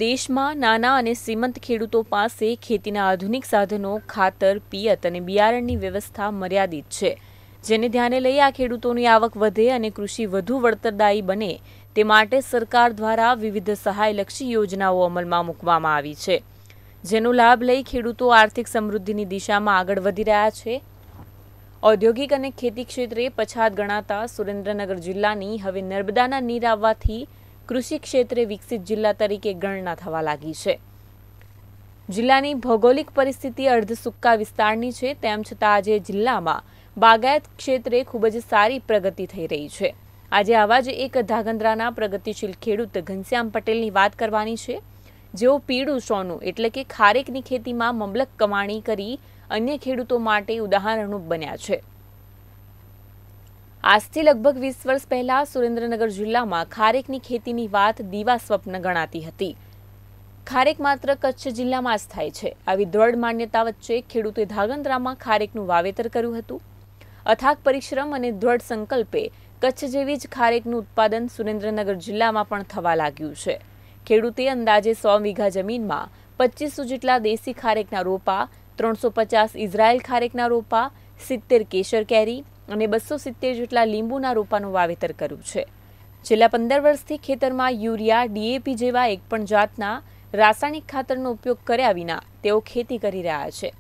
દેશમાં નાના અને શ્રીમંત ખેડૂતો પાસે ખેતીના આધુનિક સાધનો, ખાતર, પિયત અને બિયારણની વ્યવસ્થા મર્યાદિત છે, જેને ધ્યાને લઈ આ ખેડૂતોની આવક વધે અને કૃષિ વધુ વળતરદાયી બને તે માટે સરકાર દ્વારા વિવિધ સહાયલક્ષી યોજનાઓ અમલમાં મૂકવામાં આવી છે, જેનો લાભ લઈ ખેડૂતો આર્થિક સમૃદ્ધિની દિશામાં આગળ વધી રહ્યા છે. ઔદ્યોગિક અને ખેતી ક્ષેત્રે પછાત ગણાતા સુરેન્દ્રનગર જિલ્લાની હવે નર્મદાના નીર આવવાથી કૃષિ ક્ષેત્રે વિકસિત જિલ્લા તરીકે ગણના થવા લાગી છે. જિલ્લાની ભૌગોલિક પરિસ્થિતિ અર્ધ સૂકા વિસ્તારની છે, તેમ છતાં આજે જિલ્લામાં બાગાયત ક્ષેત્રે ખૂબ જ સારી પ્રગતિ થઈ રહી છે. આજે આવા જ એક ધાંગધ્રાના પ્રગતિશીલ ખેડૂત ઘનશ્યામ પટેલની વાત કરવાની છે, જેઓ પીળું સોનું એટલે કે ખારેકની ખેતીમાં મબલક કમાણી કરી અન્ય ખેડૂતો માટે ઉદાહરણરૂપ બન્યા છે. આજથી લગભગ 20 વર્ષ પહેલા સુરેન્દ્રનગર જિલ્લામાં ખારેકની ખેતીની વાત દીવા સ્વપ્ન ગણાતી હતી. ખારેક માત્ર કચ્છ જિલ્લામાં જ થાય છે. આવી દ્રઢ માન્યતા વચ્ચે ખેડૂતે ધાંગધ્રામાં ખારેકનું વાવેતર કર્યું હતું. અથાગ પરિશ્રમ અને દ્રઢ સંકલ્પે કચ્છ જેવી જ ખારેકનું ઉત્પાદન સુરેન્દ્રનગર જિલ્લામાં પણ થવા લાગ્યું છે. ખેડૂતે અંદાજે 100 વીઘા જમીનમાં 2500 જેટલા દેશી ખારેકના રોપા, 350 ઇઝરાયલ ખારેકના રોપા, 70 કેસર કેરી અને 270 જેટલા લીંબુના રોપાનું વાવેતર કર્યું છે. છેલ્લા 15 વર્ષથી ખેતરમાં યુરિયા, DAP જેવા એક પણ જાતના રાસાયણિક ખાતરનો ઉપયોગ કર્યા વિના તેઓ ખેતી કરી રહ્યા છે.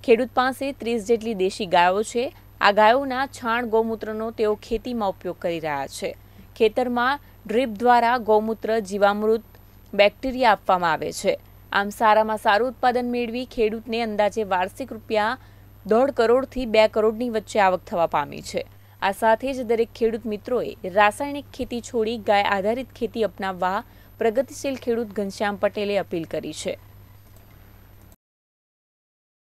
ખેડૂત પાસે 30 જેટલી દેશી ગાયો છે. આ ગાયોના છાણ ગૌમૂત્રનો તેઓ ખેતીમાં ઉપયોગ કરી રહ્યા છે. ખેતરમાં ડ્રીપ દ્વારા ગૌમૂત્ર, જીવામૃત, બેક્ટેરિયા આપવામાં આવે છે. આમ સારામાં સારું ઉત્પાદન મેળવી ખેડૂતને અંદાજે વાર્ષિક ₹1.5 કરોડથી 2 કરોડની વચ્ચે આવક થવા પામી છે. આ સાથે જ દરેક ખેડૂત મિત્રોએ રાસાયણિક ખેતી છોડી ગાય આધારિત ખેતી અપનાવવા પ્રગતિશીલ ખેડૂત ઘનશ્યામ પટેલે અપીલ કરી છે.